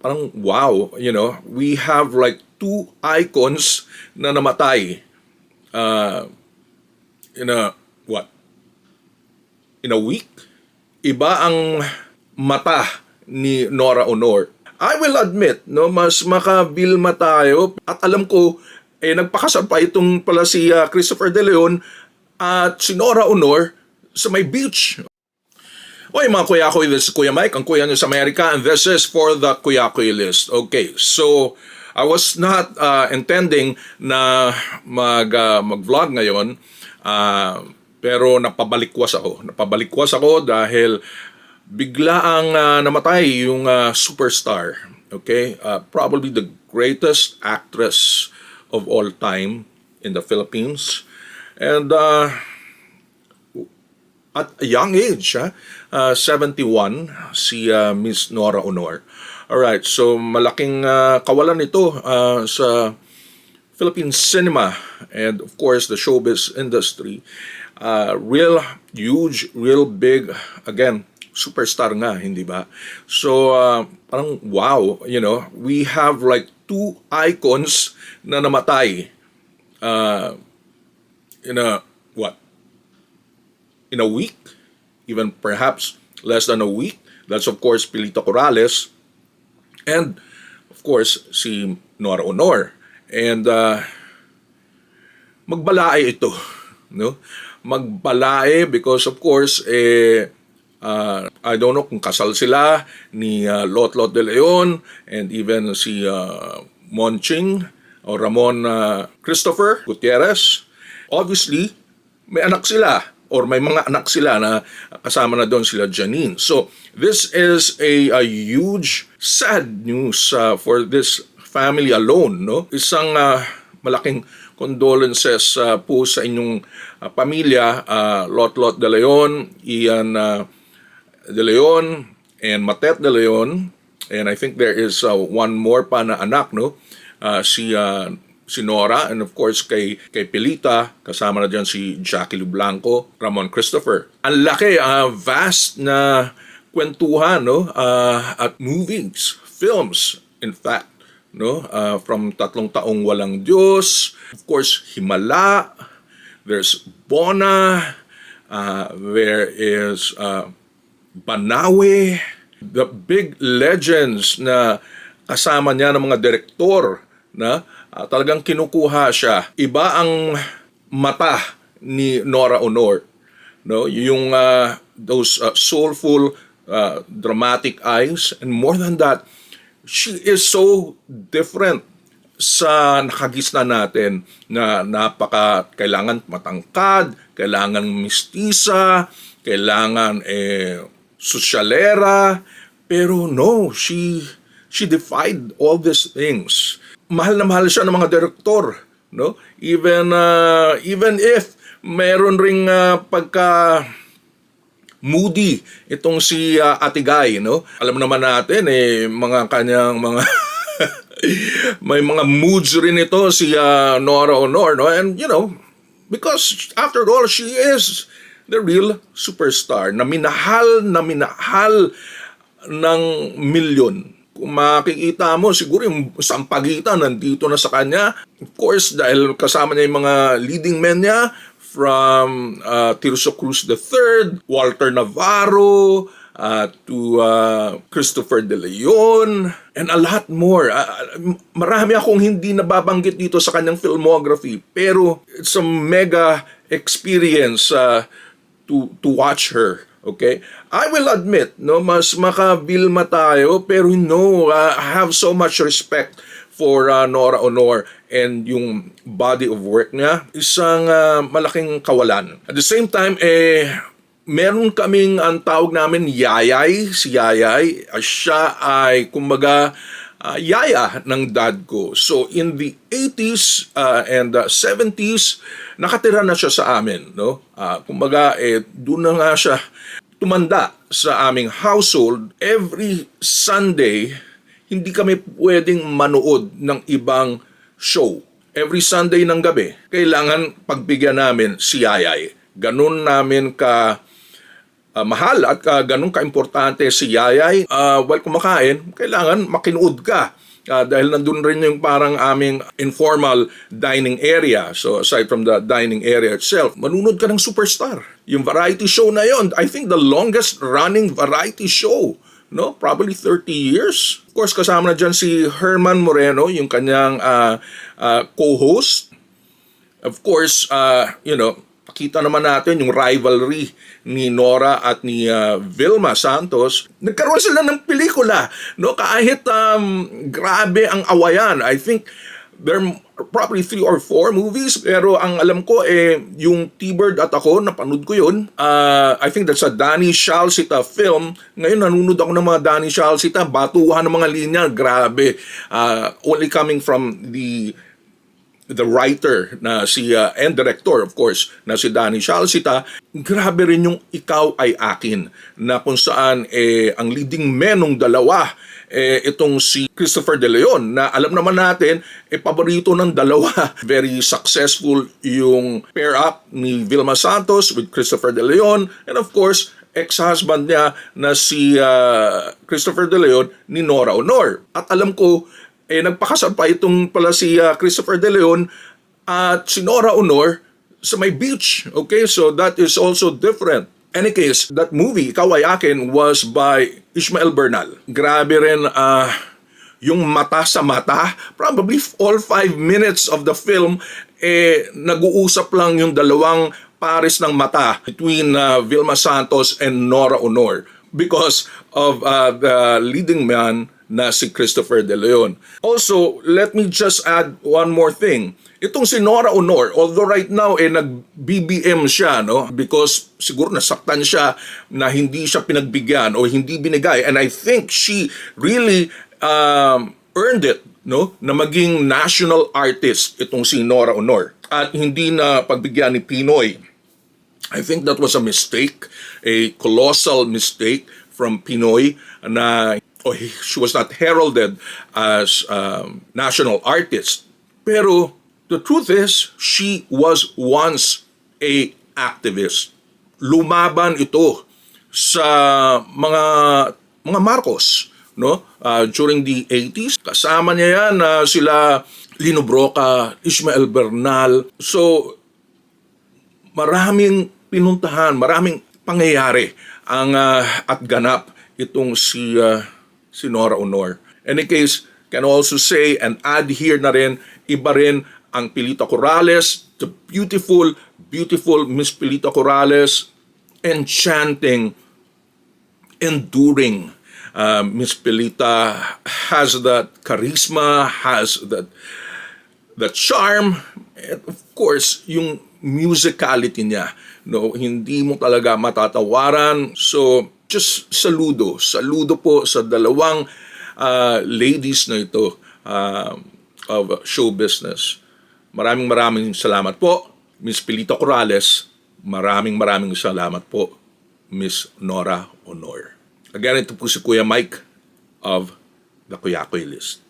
parang wow, we have like two icons na namatay in a what? In a week. Iba ang mata ni Nora Honor. I will admit, no, mas makabilma tayo at alam ko nagpakasal pa itong pala si Christopher De Leon at si Nora Honor sa may beach. Okay mga Kuya-Kuy, this is Kuya Mike, ang Kuya nyo sa Amerika, and this is for the Kuya-Kuy list. Okay, so I was not intending na mag-vlog ngayon, pero napabalikwas ako dahil bigla ang namatay yung superstar. Okay, probably the greatest actress of all time in the Philippines. And at a young age, 71, si Miss Nora Honor. Alright, so malaking kawalan ito sa Philippine cinema and of course the showbiz industry. Real huge, real big, again, superstar nga, hindi ba? So, parang wow, we have like two icons na namatay in a, what? In a week, even perhaps less than a week. That's of course Pilito Corrales and of course si Nora Honor. And magbalae ito, no? Magbalae because of course I don't know kung kasal sila ni Lotlot De Leon and even si Monching o Ramon Christopher Gutierrez. Obviously, may anak sila or may mga anak sila na kasama na doon sila Janine. So, this is a huge, sad news for this family alone, no? Isang malaking condolences po sa inyong pamilya, Lotlot De Leon, Ian De Leon, and Matet De Leon. And I think there is one more pa na anak, no? Si Nora, and of course kay Pilita, kasama na dyan si Jackie Lublanco, Ramon Christopher. Ang laki, vast na kwentuhan, no? At movies, films, in fact, no? From Tatlong Taong Walang Diyos, of course Himala, there's Bona, there is Banawe, the big legends na kasama niya ng mga direktor na talagang kinukuha siya. Iba ang mata ni Nora Honor, no? Yung those soulful, dramatic eyes, and more than that, she is so different sa nakagisna natin na kailangan matangkad, kailangan mistisa, kailangan sosyalera, pero no, she defied all these things. Mahal na mahal siya ng mga direktor, no? Even if meron ring pagka moody itong si Ate Guy, no? Alam naman natin mga kanyang mga may mga moods rin ito si Nora Honor, no? And because after all she is the real superstar na minahal ng milyon. Kung makikita mo, siguro yung sampagitan nandito na sa kanya. Of course, dahil kasama niya yung mga leading men niya from Tirso Cruz III, Walter Navarro, to Christopher De Leon, and a lot more. Marami akong hindi nababanggit dito sa kanyang filmography, pero it's a mega experience to watch her. Okay? I will admit, no, mas makabilma tayo, pero I have so much respect for Nora Honor and yung body of work niya. Isang malaking kawalan. At the same time, meron kaming ang tawag namin Yayay. Si Yayay, siya ay kumbaga yaya ng dad ko. So in the 80s and 70s, nakatira na siya sa amin, no? Kumbaga doon na nga siya tumanda sa aming household. Every Sunday, hindi kami pwedeng manood ng ibang show. Every Sunday ng gabi, kailangan pagbigyan namin si Yayay. Ganun namin ka mahal at ganun kaimportante si Yayay, while kumakain, kailangan makinuod ka. Dahil nandun rin yung parang aming informal dining area. So aside from the dining area itself, manunod ka ng Superstar. Yung variety show na yon, I think the longest running variety show, no? Probably 30 years. Of course, kasama na dyan si Herman Moreno, yung kanyang co-host. Of course, pakita naman natin yung rivalry ni Nora at ni Vilma Santos. Nagkaroon sila ng pelikula, no? Kahit grabe ang awayan. I think there are probably 3 or 4 movies, pero ang alam ko yung T-Bird at ako, napanood ko yun. I think that's a Danny Shalsita film. Ngayon nanonood ako ng mga Danny Shalsita, batuhan ng mga linya, grabe. Only coming from the writer na and director of course na si Danny Shalsita, grabe rin yung Ikaw Ay Akin, na kung saan ang leading men ng dalawa itong si Christopher De Leon, na alam naman natin paborito ng dalawa. Very successful yung pair up ni Vilma Santos with Christopher De Leon, and of course ex-husband niya na si Christopher De Leon ni Nora Honor. At alam ko nagpakasal pa itong pala si Christopher De Leon at si Nora Honor sa may beach. Okay, so that is also different. Any case, that movie, Ikaw Ay Akin, was by Ishmael Bernal. Grabe rin yung mata sa mata. Probably all 5 minutes of the film, nag-uusap lang yung dalawang pares ng mata between Vilma Santos and Nora Honor because of the leading man na si Christopher De Leon. Also, let me just add one more thing. Itong si Nora Honor, although right now nag-BBM siya, no? Because siguro nasaktan siya na hindi siya pinagbigyan o hindi binigay, and I think she really earned it, no? Na maging national artist itong si Nora Honor at hindi na pagbigyan ni Pinoy. I think that was a mistake, a colossal mistake from Pinoy na she was not heralded as national artist. Pero the truth is, she was once a activist. Lumaban ito sa mga Marcos, no? During the 80s. Kasama niya yan sila Lino Broca, Ishmael Bernal. So maraming pinuntahan, maraming pangyayari ang at ganap itong si Nora Honor. In any case, can also say and add here na rin, iba rin ang Pilita Corrales, the beautiful, beautiful Miss Pilita Corrales, enchanting, enduring. Miss Pilita has that charisma, has that charm, and of course, yung musicality niya, no, hindi mo talaga matatawaran. So just saludo po sa dalawang ladies na ito of show business. Maraming salamat po, Miss Pilita Corrales. Maraming salamat po, Miss Nora Honor. Again, ito po si Kuya Mike of the Kuyakoy List.